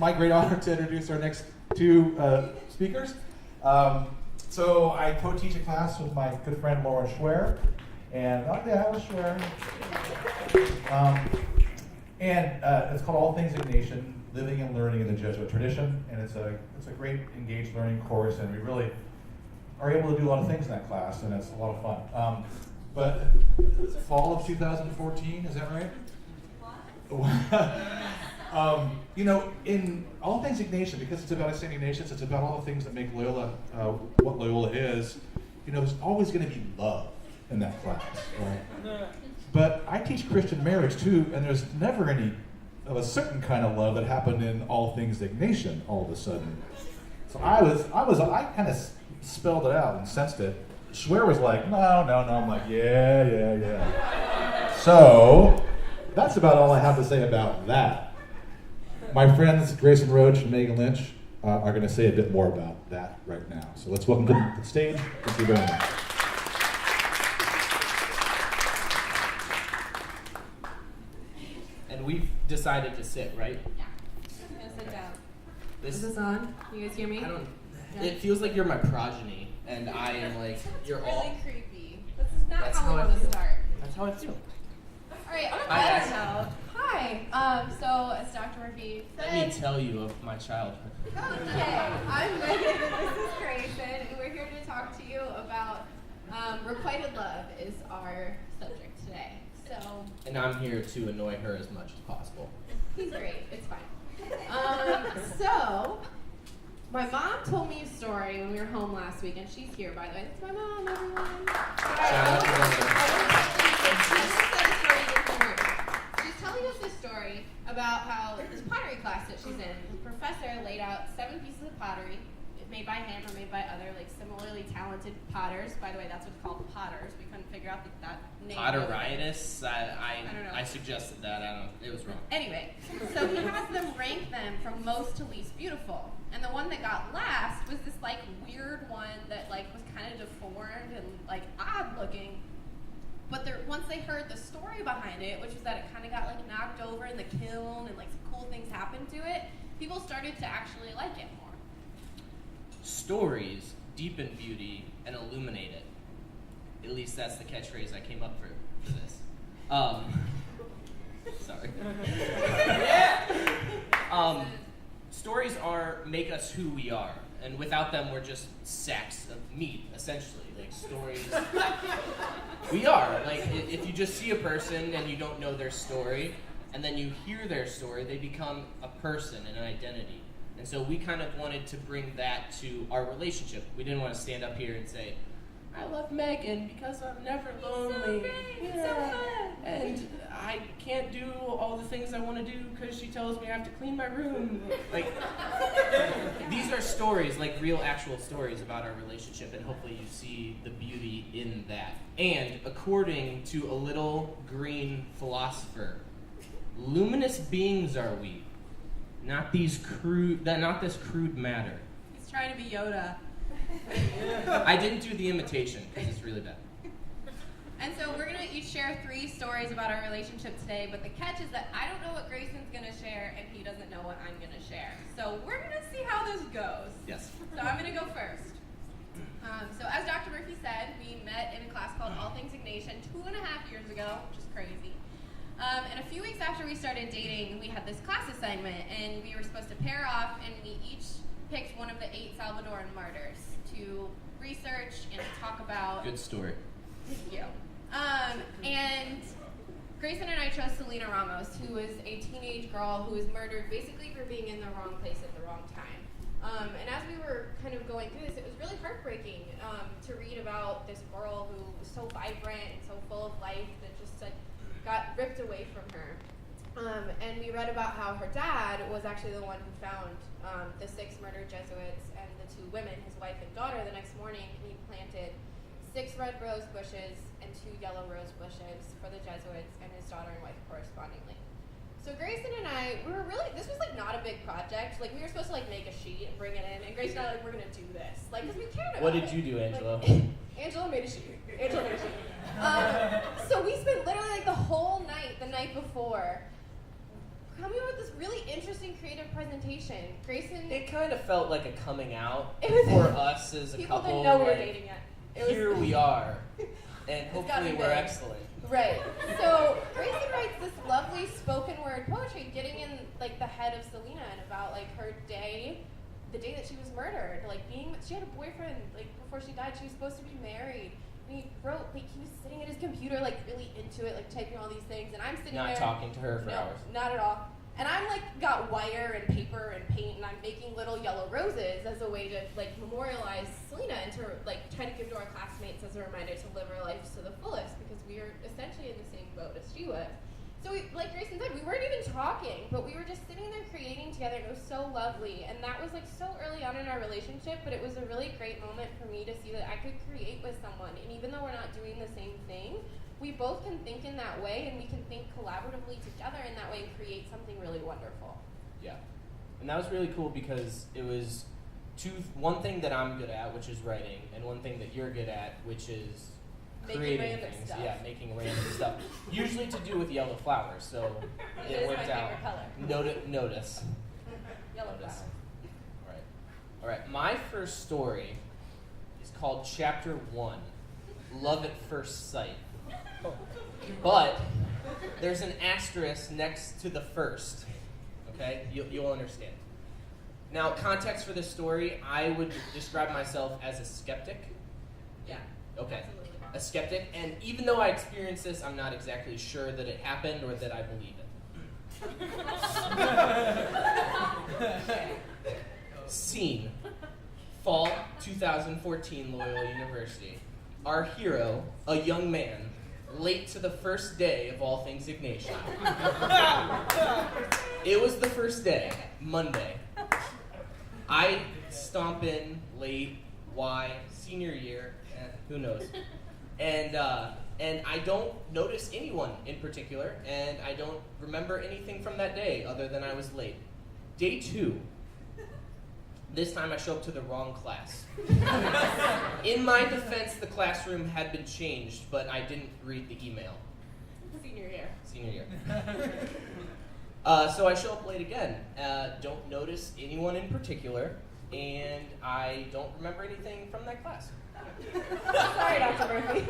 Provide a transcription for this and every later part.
my great honor to introduce our next two speakers. So I co-teach a class with my good friend Laura Schwer, and Schwer. It's called All Things Ignatian, Living and Learning in the Jesuit Tradition, and it's a great engaged learning course, and we really are able to do a lot of things in that class, and it's a lot of fun. But fall of 2014, is that right? In All Things Ignatian, because it's about St. Ignatius, it's about all the things that make Loyola what Loyola is. There's always going to be love in that class, right? But I teach Christian marriage too, and there's never any of a certain kind of love that happened in All Things Ignatian all of a sudden. So I kind of spelled it out and sensed it. Schwer was like, no. I'm like, yeah. So that's about all I have to say about that. My friends Grayson Roach and Megan Lynch are going to say a bit more about that right now. So let's welcome to the stage. Thank you very much. And we've decided to sit, right? Yeah. I'm gonna sit down. Is this on? You guys hear me? I don't. Yeah. It feels like you're my progeny, and I am like you're really all. creepy. This is not That's how we how I want to feel. start. That's how I feel. All right. On a better note. Hi. So as Dr. Murphy said. Let me tell you of my childhood. Okay. I'm Megan. This is Grayson, and we're here to talk to you about requited love is our subject today. So. And I'm here to annoy her as much as possible. He's great. It's fine. So, my mom told me a story when we were home last week, and she's here, by the way. That's my mom, everyone. She's telling us this story about how this pottery class that she's in, the professor laid out 7 pieces of pottery, made by hand or made by other, similarly talented potters. By the way, that's what's called potters. We couldn't figure out that name. Potteritis? I don't know. I suggested that. I don't know. It was wrong. Anyway, so he has them rank them from most to least beautiful. And the one that got last was this weird one that was kind of deformed and odd looking. But once they heard the story behind it, which was that it kind of got knocked over in the kiln and some cool things happened to it, people started to actually like it more. Stories deepen beauty and illuminate it. At least that's the catchphrase I came up for this. Sorry. Stories make us who we are, and without them, we're just sacks of meat, essentially. Stories. We are. If you just see a person and you don't know their story, and then you hear their story, they become a person and an identity. And so we kind of wanted to bring that to our relationship. We didn't want to stand up here and say, I love Megan because I'm never lonely. So great. It's so fun. And I can't do all the things I want to do because she tells me I have to clean my room. These are stories, real actual stories about our relationship, and hopefully you see the beauty in that. And according to a little green philosopher, luminous beings are we. Not this crude matter. He's trying to be Yoda. I didn't do the imitation because it's really bad. And so we're going to each share 3 stories about our relationship today, but the catch is that I don't know what Grayson's going to share, and he doesn't know what I'm going to share. So we're going to see how this goes. Yes. So I'm going to go first. So as Dr. Murphy said, we met in a class called All Things Ignatian 2.5 years ago, which is crazy. And a few weeks after we started dating, we had this class assignment, and we were supposed to pair off, and we each picked one of the 8 Salvadoran martyrs to research and talk about. Good story. Thank you. And Grayson and I chose Selena Ramos, who was a teenage girl who was murdered basically for being in the wrong place at the wrong time. And as we were kind of going through this, it was really heartbreaking to read about this girl who was so vibrant and so full of life that just got ripped away from her. And we read about how her dad was actually the one who found the 6 murdered Jesuits and the 2 women, his wife and daughter, the next morning, and he planted 6 red rose bushes and 2 yellow rose bushes for the Jesuits and his daughter and wife correspondingly. So Grayson and I, this was not a big project. We were supposed to make a sheet and bring it in, and Grayson and I we're gonna do this, because we cared about it. What did you do, Angela? Angela made a sheet. So we spent literally the whole night, the night before, coming up with this really interesting creative presentation. Grayson, It kind of felt like a coming out It was- for us as a people couple. didn't know we were like, dating yet. It was- Here we are, and It's gotta hopefully be we're big. excellent. Right. So Grayson writes this lovely spoken word poetry, getting in like the head of Selena and about like her day, the day that she was murdered. Like she had a boyfriend like before she died. She was supposed to be married. And he wrote like he was sitting at his computer like really into it, like typing all these things. And I'm sitting Not there talking to her for no, hours. not at all. And I'm like got wire and paper and paint, and I'm making little yellow roses as a way to like memorialize Selena and to like try to give to our classmates as a reminder to live our lives to the fullest because we are essentially in the same boat as she was. So we, like Grayson said, we weren't even talking, but we were just sitting there creating together. And it was so lovely, and that was like so early on in our relationship. But it was a really great moment for me to see that I could create with someone, and even though we're not doing the same thing, we both can think in that way, and we can think collaboratively together in that way and create something really wonderful. Yeah, and that was really cool because it was one thing that I'm good at, which is writing, and one thing that you're good at, which is Making creating random things. stuff. Yeah, making random stuff. Usually to do with yellow flowers, so It it is worked my out. favorite color. Notice. Yellow Notice. flower. All right. My first story is called Chapter 1, Love at First Sight. But there's an asterisk next to the first, okay? You'll understand. Now, context for this story, I would describe myself as a skeptic. Yeah. Okay. Absolutely. A skeptic, and even though I experienced this, I'm not exactly sure that it happened or that I believe it. Scene. Fall 2014, Loyola University. Our hero, a young man, late to the first day of all things Ignatian. It was the first day, Monday. I stomp in late. Why? Senior year. Who knows? And I don't notice anyone in particular, and I don't remember anything from that day other than I was late. Day 2. This time I show up to the wrong class. In my defense, the classroom had been changed, but I didn't read the email. Senior year. Senior year. So I show up late again. Don't notice anyone in particular, and I don't remember anything from that class. Sorry, Dr. Murphy.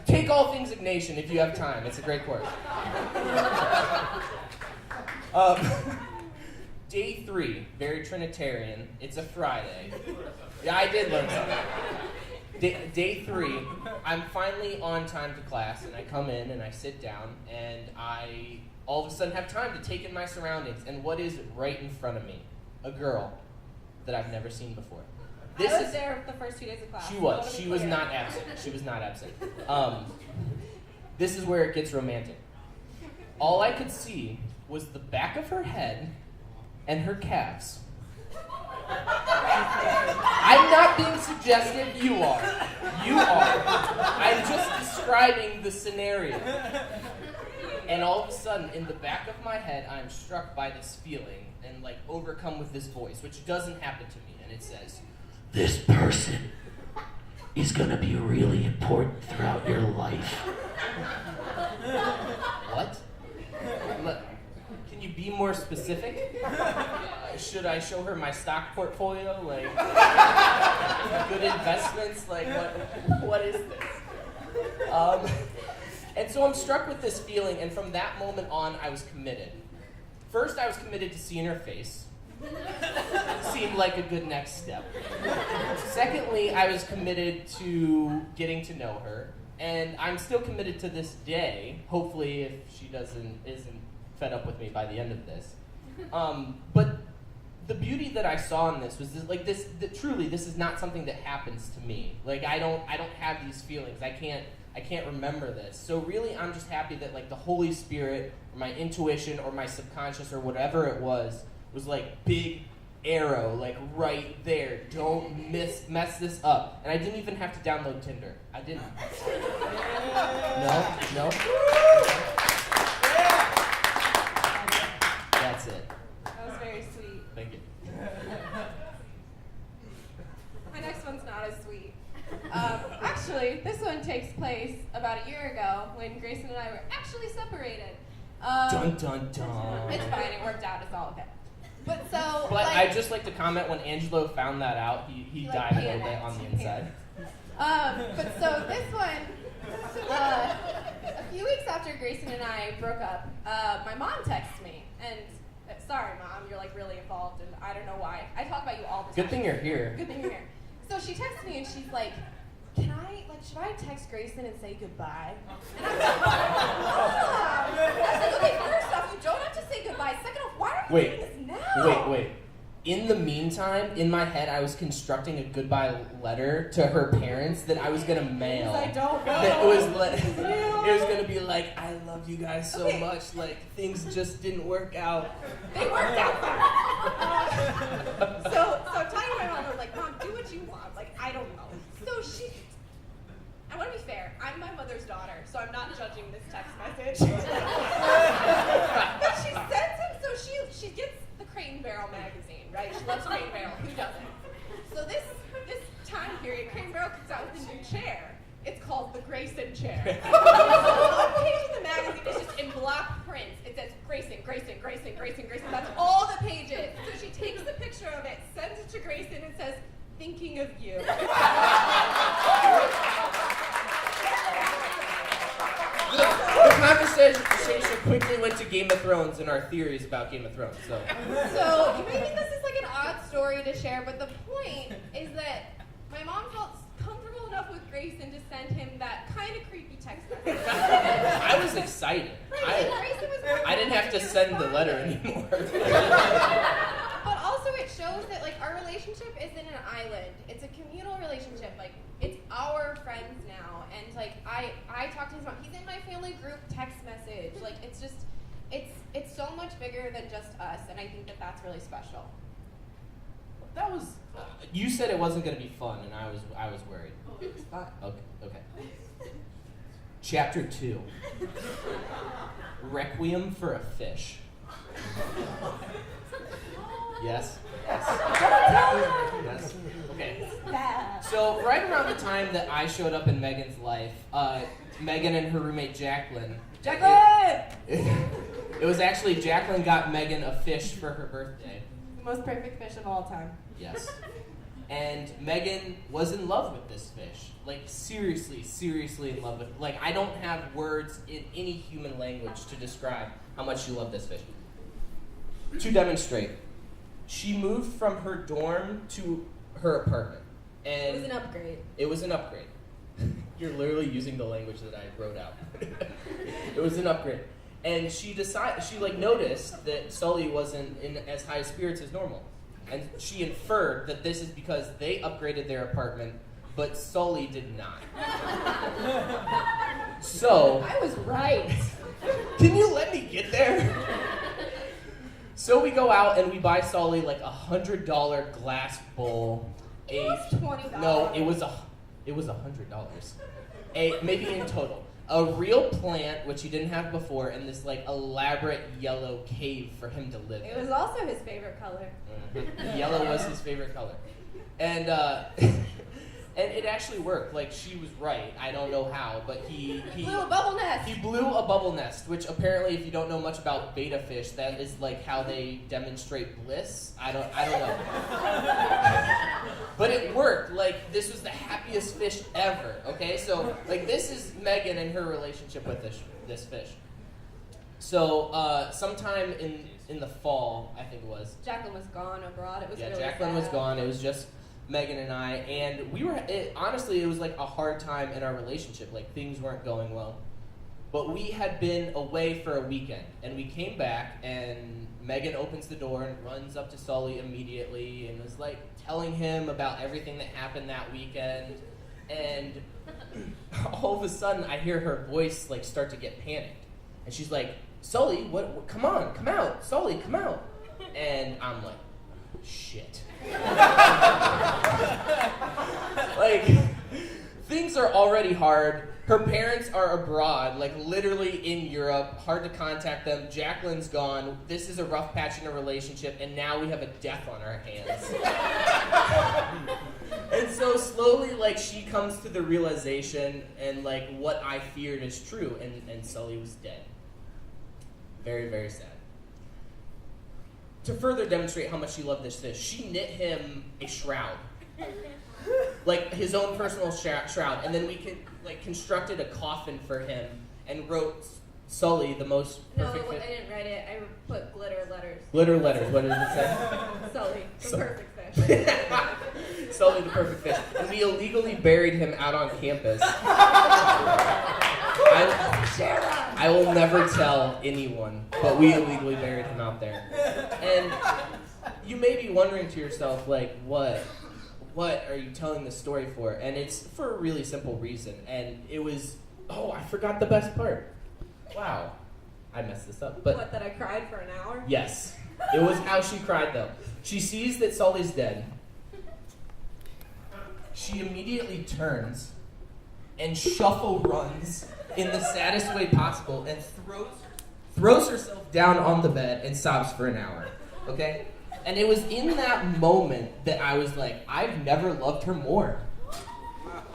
Take all things Ignatian if you have time. It's a great course. Day 3, very Trinitarian. It's a Friday. Yeah, I did learn something. Day 3, I'm finally on time to class, and I come in and I sit down, and I all of a sudden have time to take in my surroundings. And what is right in front of me? A girl that I've never seen before. I was there the first 2 days of class. She I was. wanna be She was clear. not absent. She was not absent. This is where it gets romantic. All I could see was the back of her head and her calves. I'm not being suggestive. You are. You are. I'm just describing the scenario. And all of a sudden, in the back of my head, I'm struck by this feeling and like overcome with this voice, which doesn't happen to me. And it says, This person is gonna be really important throughout your life. what? Can you be more specific? Should I show her my stock portfolio? Like, good investments? Like, what is this? And so I'm struck with this feeling, and from that moment on, I was committed. First, I was committed to seeing her face. Seemed like a good next step. Secondly, I was committed to getting to know her, and I'm still committed to this day. Hopefully, if she isn't fed up with me by the end of this. But the beauty that I saw in this was that truly, this is not something that happens to me. Like I don't have these feelings. I can't remember this. So really, I'm just happy that like the Holy Spirit, or my intuition, or my subconscious, or whatever it was like big arrow, like right there. Don't mess this up. And I didn't even have to download Tinder. I didn't. No. That's it. That was very sweet. Thank you. My next one's not as sweet. Actually, actually, this one takes place about a year ago when Grayson and I were actually separated. Dun dun dun. It's fine, it worked out, it's all okay. But I'd just like to comment, when Angelo found that out, he Like, died a little bit on the inside. But so this one, a few weeks after Grayson and I broke up, my mom texts me, and sorry, Mom, you're like really involved, and I don't know why. I talk about you all the time. Good thing you're here. Good thing you're here. So she texts me, and she's like, should I text Grayson and say goodbye? And I'm like, Mom! I said, okay, first off, you don't have to say goodbye. Second off, why are you doing this now? Wait. In the meantime, in my head, I was constructing a goodbye letter to her parents that I was gonna mail. I don't know. That it was gonna be like, I love you guys so much. Like, things just didn't work out. They worked out for me. So I'm talking to my mom, I'm like, Mom, do what you want. Like, I don't know. So I want to be fair. I'm my mother's daughter, so I'm not judging this text message. But she sends him, so she gets the Crate and Barrel magazine, right? She loves Crate and Barrel. Who doesn't? So this time period, Crate and Barrel comes out with a new chair. It's called the Grayson chair. One page of the magazine is just in block print. It says Grayson, Grayson, Grayson, Grayson, Grayson. That's all the pages. So she takes the picture of it, sends it to Grayson, and says, thinking of you. The conversation quickly went to Game of Thrones and our theories about Game of Thrones. So you may think this is like an odd story to share, but the point is that my mom felt comfortable enough with Grayson to send him that kind of creepy text message. I was excited. Grayson was I didn't have to send the letter anymore. But also it shows that like our relationship isn't an island. It's a communal relationship. Like it's our friends now, and like I talk to his mom. He's in my family group text message. Like it's just it's so much bigger than just us, and I think that that's really special. That was. You said it wasn't going to be fun, and I was worried. It's fun. Okay. Chapter 2. Requiem for a Fish. Yes. Okay. So right around the time that I showed up in Megan's life, Megan and her roommate Jacqueline. It was actually Jacqueline got Megan a fish for her birthday. The most perfect fish of all time. Yes. And Megan was in love with this fish. Like, seriously in love with it. Like, I don't have words in any human language to describe how much she loved this fish. To demonstrate, she moved from her dorm to her apartment. And It was an upgrade. It was an upgrade. You're literally using the language that I wrote out. It was an upgrade. And she noticed that Sully wasn't in as high spirits as normal. And she inferred that this is because they upgraded their apartment, but Sully did not. So... I was right. Can you let me get there? So we go out and we buy Sully like $100 glass bowl. It was $20. No, it was $100. Maybe in total. A real plant, which he didn't have before, and this like elaborate yellow cave for him to live in. It was also his favorite color. Mm-hmm. Yellow was his favorite color. And and it actually worked. Like, she was right. I don't know how, but he blew a bubble nest. He blew a bubble nest, which apparently, if you don't know much about beta fish, that is like how they demonstrate bliss. I don't know. But it worked. Like, this was the happiest fish ever. Okay, so like this is Megan and her relationship with this fish. So sometime in the fall, I think it was. Jacqueline was gone abroad. It was really Jacqueline sad. was gone. It was just Megan and I, and we were, honestly, it was like a hard time in our relationship. Like, things weren't going well. But we had been away for a weekend, and we came back, and Megan opens the door and runs up to Sully immediately and was like telling him about everything that happened that weekend. And all of a sudden, I hear her voice like start to get panicked. And she's like, Sully, what come on, come out. Sully, come out. And I'm like, shit. Like, things are already hard. Her parents are abroad, like literally in Europe, hard to contact them. Jacqueline's gone. This is a rough patch in a relationship, and now we have a death on our hands. And so slowly, like, she comes to the realization, and like what I feared is true, and Sully was dead. Very, very sad. To further demonstrate how much she loved this fish, she knit him a shroud. Like his own personal shroud. And then we constructed a coffin for him and wrote Sully, the most perfect No, I fish. didn't write it. I put glitter letters. Glitter letters, what did it say? Sully, the perfect fish. Sully, the perfect fish. And we illegally buried him out on campus. I will never tell anyone, but we illegally buried him out there. And you may be wondering to yourself, like, what are you telling this story for? And it's for a really simple reason. And it was, I forgot the best part. Wow, I messed this up. But What, that I cried for an hour? yes, it was how she cried, though. She sees that Sully's dead. She immediately turns and shuffle runs in the saddest way possible and throws herself down on the bed and sobs for an hour. Okay? And it was in that moment that I was like, I've never loved her more.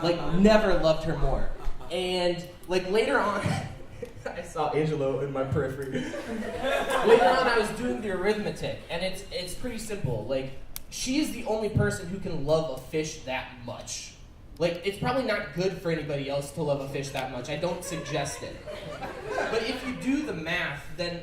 Like, never loved her more. And like later on, I saw Angelo in my periphery. Later on, I was doing the arithmetic, and it's pretty simple. Like, she is the only person who can love a fish that much. Like, it's probably not good for anybody else to love a fish that much. I don't suggest it. But if you do the math, then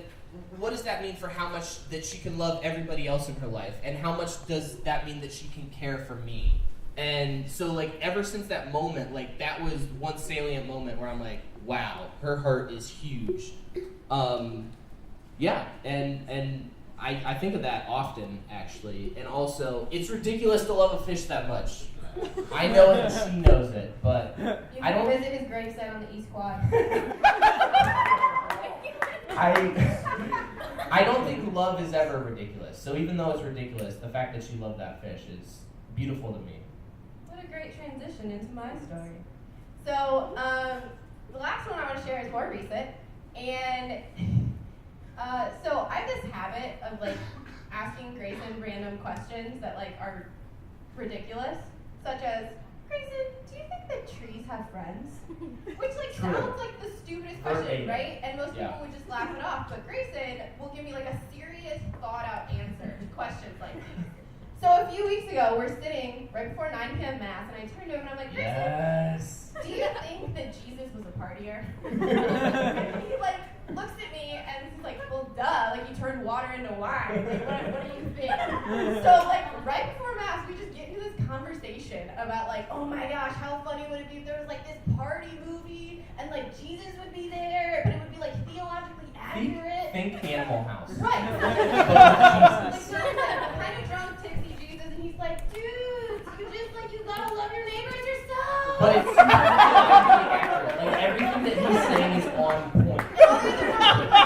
what does that mean for how much that she can love everybody else in her life? And how much does that mean that she can care for me? And so, like, ever since that moment, like, that was one salient moment where I'm like, wow, her heart is huge. Yeah, and I think of that often, actually. And also, it's ridiculous to love a fish that much. I know it, she knows it, but You I don't... can visit his gravesite on the East Quad. I don't think love is ever ridiculous. So even though it's ridiculous, the fact that she loved that fish is beautiful to me. What a great transition into my story. So, the last one I want to share is more recent. And so I have this habit of like asking Grayson random questions that like are ridiculous, such as, Grayson, do you think that trees have friends? Which like True. sounds like the stupidest question, Verbatim. right? And most people Yeah. would just laugh it off. But Grayson will give me like a serious, thought out answer to questions like these. So a few weeks ago, we're sitting right before 9 p.m. Mass, and I turned over and I'm like, Grayson, Yes. do you think that Jesus was a partier? And he like looks at me and he's like, well, duh, like you turned water into wine. Like, what do you think? So like right before Mass, we just get into this conversation about like, oh my gosh, how funny would it be if there was like this party movie and like Jesus would be there, but it would be like theologically accurate. Think Animal House. Right. But Like Jesus. there's a kind of drunk, tipsy Jesus, and he's like, dude, you gotta love your neighbor as yourself. But it's theologically accurate. Like everything that he's saying is on point.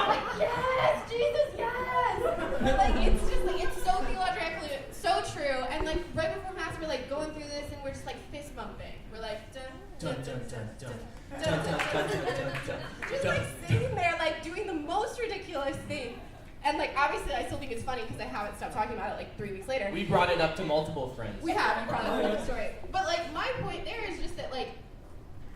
Like, yes, Jesus, yes. Like it's just like it's so theologically so true. And like right before Mass, we're like going through this, and we're just like fist bumping. We're like dun dun dun dun dun dun dun dun dun dun. Just like sitting there, like doing the most ridiculous thing. And like obviously, I still think it's funny because I haven't stopped talking about it like 3 weeks later. We brought it up to multiple friends. We have, you probably know the story. But like my point there is just that like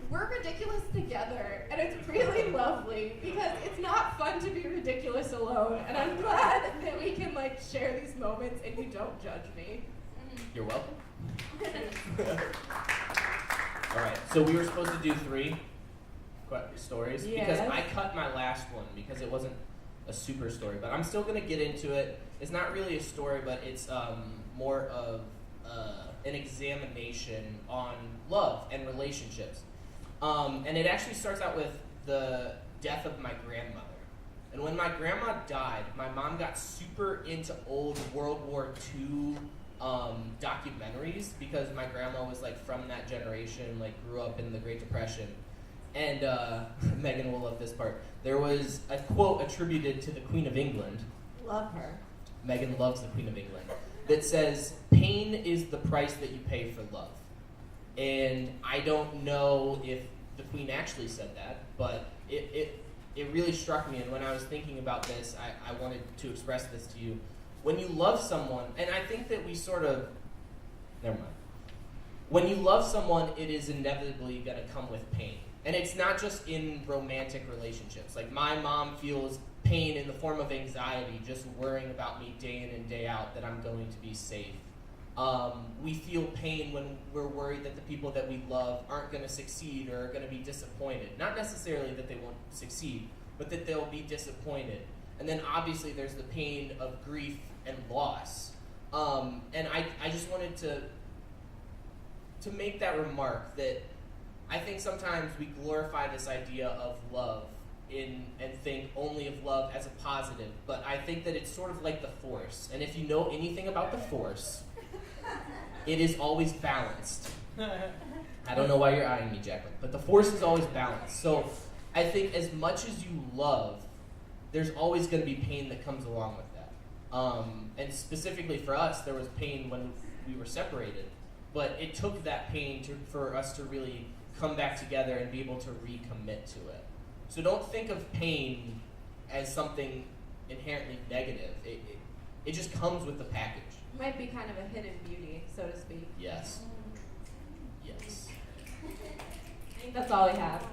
we're ridiculous together, and it's really lovely because it's not fun to be ridiculous alone. And I'm glad that we can like share these moments and you don't judge me. You're welcome. All right, so we were supposed to do 3 stories because Yes. I cut my last one because it wasn't a super story, but I'm still gonna get into it. It's not really a story, but it's more of an examination on love and relationships. And it actually starts out with the death of my grandmother. And when my grandma died, my mom got super into old World War II documentaries because my grandma was like from that generation, like grew up in the Great Depression. And Megan will love this part. There was a quote attributed to the Queen of England. Love her. Megan loves the Queen of England. That says, pain is the price that you pay for love. And I don't know if the Queen actually said that, but it really struck me. And when I was thinking about this, I wanted to express this to you. When you love someone, and I think that we sort of, never mind. when you love someone, it is inevitably going to come with pain. And it's not just in romantic relationships. Like, my mom feels pain in the form of anxiety, just worrying about me day in and day out that I'm going to be safe. We feel pain when we're worried that the people that we love aren't going to succeed or are going to be disappointed. Not necessarily that they won't succeed, but that they'll be disappointed. And then obviously there's the pain of grief and loss. And I just wanted to make that remark that I think sometimes we glorify this idea of love and think only of love as a positive, but I think that it's sort of like the Force. And if you know anything about the Force, it is always balanced. I don't know why you're eyeing me, Jacqueline, but the Force is always balanced. So I think as much as you love, there's always going to be pain that comes along with that. And specifically for us, there was pain when we were separated, but it took that pain for us to really come back together and be able to recommit to it. So don't think of pain as something inherently negative. It just comes with the package. Might be kind of a hidden beauty, so to speak. Yes. Yes. I think that's all we have.